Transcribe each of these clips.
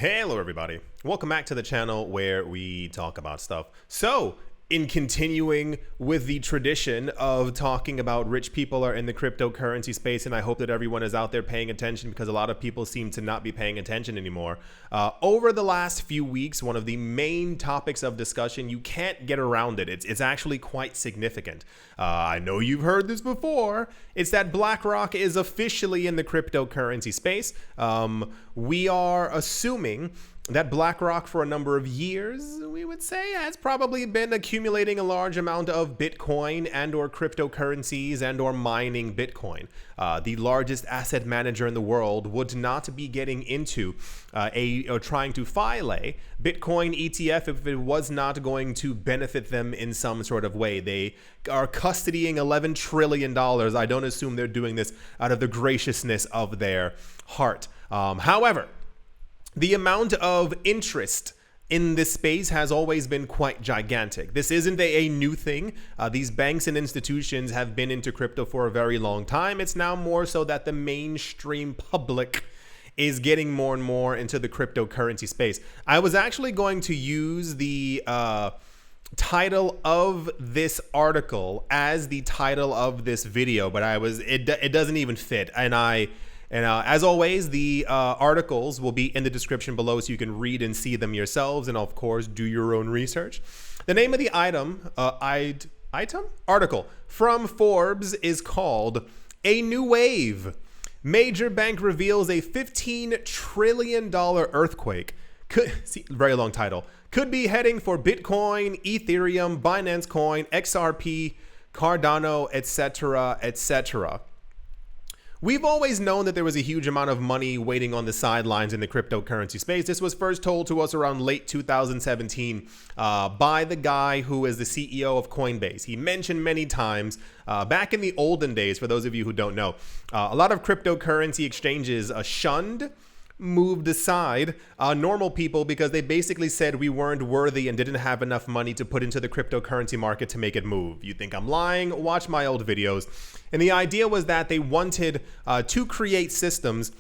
Hello everybody, welcome back to the channel where we talk about stuff. So, in continuing with the tradition of talking about rich people are in the cryptocurrency space, and I hope that everyone is out there paying attention because a lot of people seem to not be paying attention anymore. Over the last few weeks, one of the main topics of discussion, you can't get around it. It's actually quite significant. I know you've heard this before. It's that BlackRock is officially in the cryptocurrency space. We are assuming that BlackRock for a number of years, we would say, has probably been accumulating a large amount of Bitcoin and or cryptocurrencies and or mining Bitcoin. The largest asset manager in the world would not be getting into or trying to file a Bitcoin ETF if it was not going to benefit them in some sort of way. They are custodying $11 trillion. I don't assume they're doing this out of the graciousness of their heart. However, the amount of interest in this space has always been quite gigantic. This isn't a new thing. These banks and institutions have been into crypto for a very long time. It's now more so that the mainstream public is getting more and more into the cryptocurrency space. I was actually going to use the title of this article as the title of this video, but it doesn't even fit. And as always, the articles will be in the description below so you can read and see them yourselves and, of course, do your own research. The name of the article from Forbes is called A New Wave. Major bank reveals a $15 trillion earthquake. Very long title. Could be heading for Bitcoin, Ethereum, Binance Coin, XRP, Cardano, etc., etc. We've always known that there was a huge amount of money waiting on the sidelines in the cryptocurrency space. This was first told to us around late 2017 by the guy who is the CEO of Coinbase. He mentioned many times back in the olden days, for those of you who don't know, a lot of cryptocurrency exchanges moved aside normal people because they basically said we weren't worthy and didn't have enough money to put into the cryptocurrency market to make it move. You think I'm lying? Watch my old videos. And the idea was that they wanted to create systems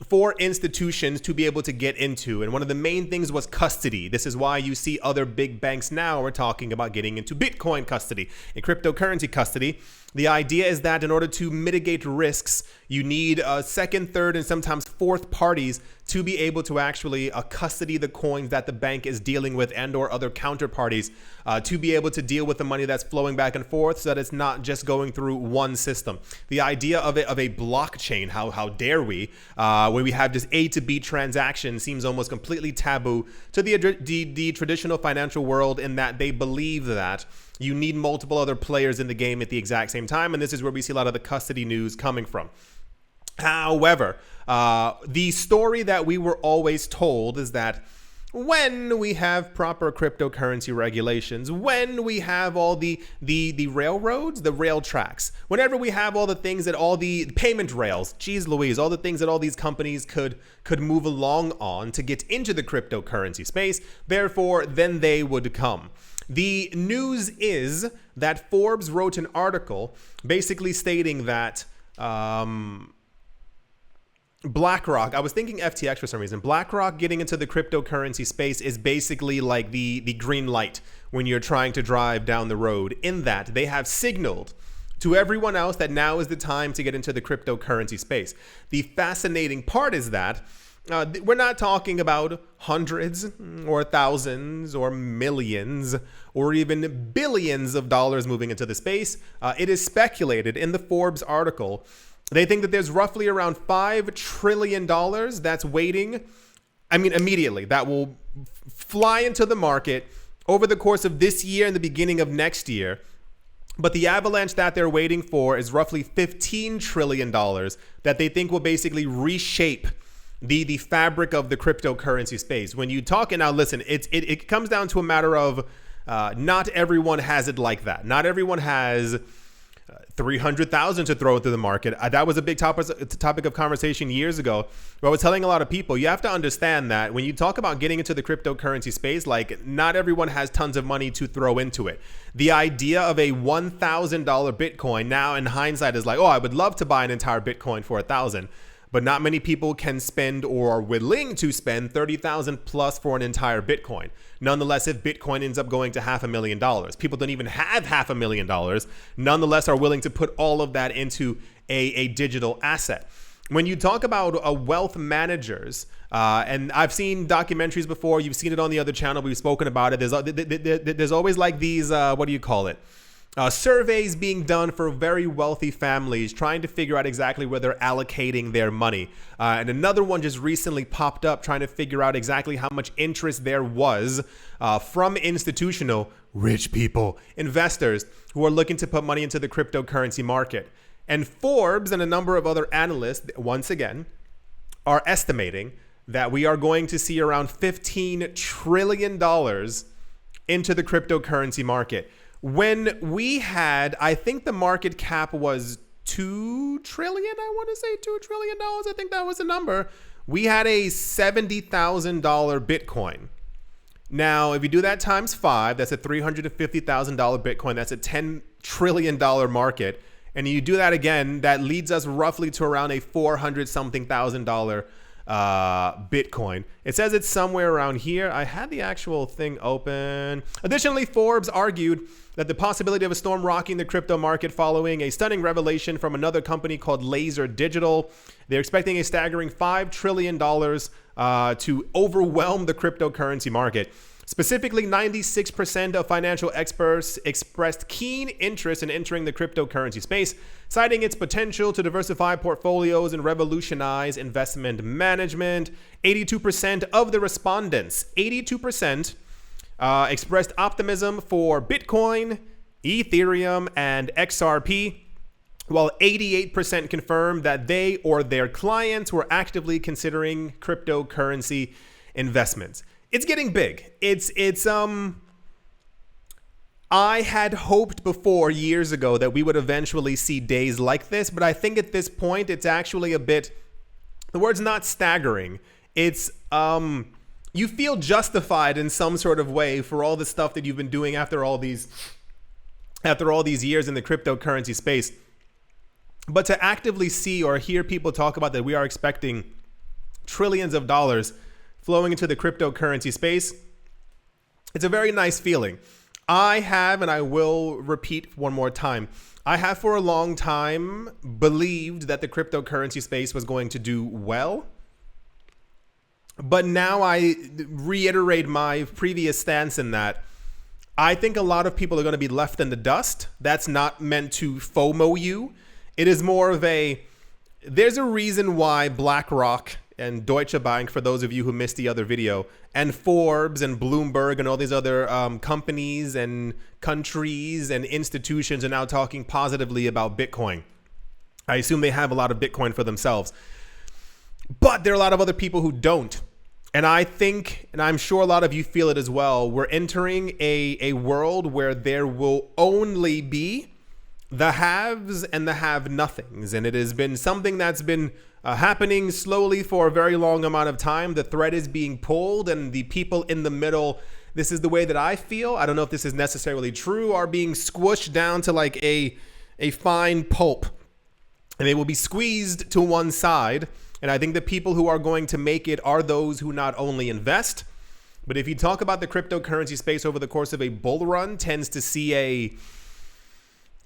for institutions to be able to get into. And one of the main things was custody. This is why you see other big banks now are talking about getting into Bitcoin custody and cryptocurrency custody. The idea is that in order to mitigate risks, you need second, third, and sometimes fourth parties to be able to actually custody the coins that the bank is dealing with and or other counterparties to be able to deal with the money that's flowing back and forth so that it's not just going through one system. The idea of a blockchain, how dare we, where we have just A to B transactions seems almost completely taboo to the traditional financial world in that they believe that you need multiple other players in the game at the exact same time, and this is where we see a lot of the custody news coming from. However, the story that we were always told is that when we have proper cryptocurrency regulations, when we have all the railroads, the rail tracks, whenever we have all the things that all the payment rails, geez Louise, all the things that all these companies could move along on to get into the cryptocurrency space, therefore, then they would come. The news is that Forbes wrote an article basically stating that BlackRock, I was thinking FTX for some reason, BlackRock getting into the cryptocurrency space is basically like the green light when you're trying to drive down the road, in that they have signaled to everyone else that now is the time to get into the cryptocurrency space. The fascinating part is that we're not talking about hundreds or thousands or millions or even billions of dollars moving into the space. It is speculated in the Forbes article. They think that there's roughly around $5 trillion that's waiting, immediately, that will fly into the market over the course of this year and the beginning of next year. But the avalanche that they're waiting for is roughly $15 trillion that they think will basically reshape the fabric of the cryptocurrency space. When you talk, and now listen, it comes down to a matter of not everyone has it like that. Not everyone has 300,000 to throw into the market. That was a big topic of conversation years ago, where I was telling a lot of people, you have to understand that when you talk about getting into the cryptocurrency space, like, not everyone has tons of money to throw into it. The idea of a $1,000 Bitcoin now in hindsight is like, oh, I would love to buy an entire Bitcoin for $1,000. but not many people can spend or are willing to spend 30,000 plus for an entire Bitcoin. Nonetheless, if Bitcoin ends up going to $500,000, people don't even have $500,000, nonetheless are willing to put all of that into a digital asset. When you talk about wealth managers, and I've seen documentaries before, you've seen it on the other channel, we've spoken about it. There's always like these, surveys being done for very wealthy families trying to figure out exactly where they're allocating their money. And another one just recently popped up trying to figure out exactly how much interest there was from institutional rich people, investors who are looking to put money into the cryptocurrency market. And Forbes and a number of other analysts, once again, are estimating that we are going to see around $15 trillion into the cryptocurrency market. When we had, I think the market cap was $2 trillion, I want to say $2 trillion. I think that was the number. We had a $70,000 Bitcoin. Now, if you do that times 5, that's a $350,000 Bitcoin. That's a $10 trillion market. And you do that again, that leads us roughly to around a $400-something thousand Bitcoin. It says it's somewhere around here. I had the actual thing open. Additionally, Forbes argued that the possibility of a storm rocking the crypto market following a stunning revelation from another company called Laser Digital. They're expecting a staggering $5 trillion to overwhelm the cryptocurrency market. Specifically, 96% of financial experts expressed keen interest in entering the cryptocurrency space, citing its potential to diversify portfolios and revolutionize investment management. 82% of the respondents, 82%, expressed optimism for Bitcoin, Ethereum, and XRP, while 88% confirmed that they or their clients were actively considering cryptocurrency investments. It's getting big. I had hoped before years ago that we would eventually see days like this, but I think at this point it's actually a bit, the word's not staggering. It's you feel justified in some sort of way for all the stuff that you've been doing after all these years in the cryptocurrency space. But to actively see or hear people talk about that we are expecting trillions of dollars flowing into the cryptocurrency space, it's a very nice feeling. I have, and I will repeat one more time, I have for a long time believed that the cryptocurrency space was going to do well. But now I reiterate my previous stance in that I think a lot of people are going to be left in the dust. That's not meant to FOMO you. It is more of there's a reason why BlackRock and Deutsche Bank, for those of you who missed the other video, and Forbes and Bloomberg and all these other companies and countries and institutions are now talking positively about Bitcoin. I assume they have a lot of Bitcoin for themselves. But there are a lot of other people who don't. And I think, and I'm sure a lot of you feel it as well, we're entering a world where there will only be the haves and the have-nothings. And it has been something that's been happening slowly for a very long amount of time. The thread is being pulled, and the people in the middle, this is the way that I feel, I don't know if this is necessarily true, are being squished down to like a fine pulp. And they will be squeezed to one side. And I think the people who are going to make it are those who not only invest, but if you talk about the cryptocurrency space over the course of a bull run, tends to see a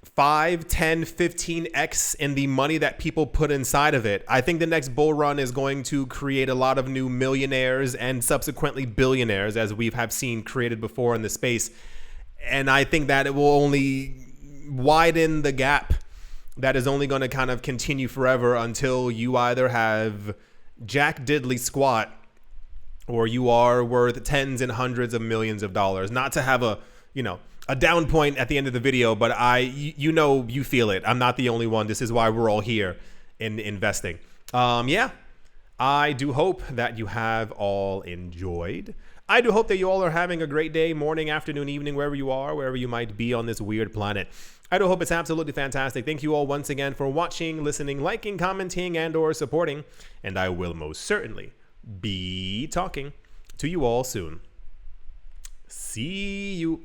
5, 10, 15x in the money that people put inside of it. I think the next bull run is going to create a lot of new millionaires and subsequently billionaires, as we have seen created before in the space. And I think that it will only widen the gap that is only going to kind of continue forever until you either have jack diddly squat or you are worth tens and hundreds of millions of dollars. Not to have a down point at the end of the video, but you feel it. I'm not the only one. This is why we're all here in investing. I do hope that you have all enjoyed. I do hope that you all are having a great day, morning, afternoon, evening, wherever you are, wherever you might be on this weird planet. I do hope it's absolutely fantastic. Thank you all once again for watching, listening, liking, commenting, and or supporting. And I will most certainly be talking to you all soon. See you.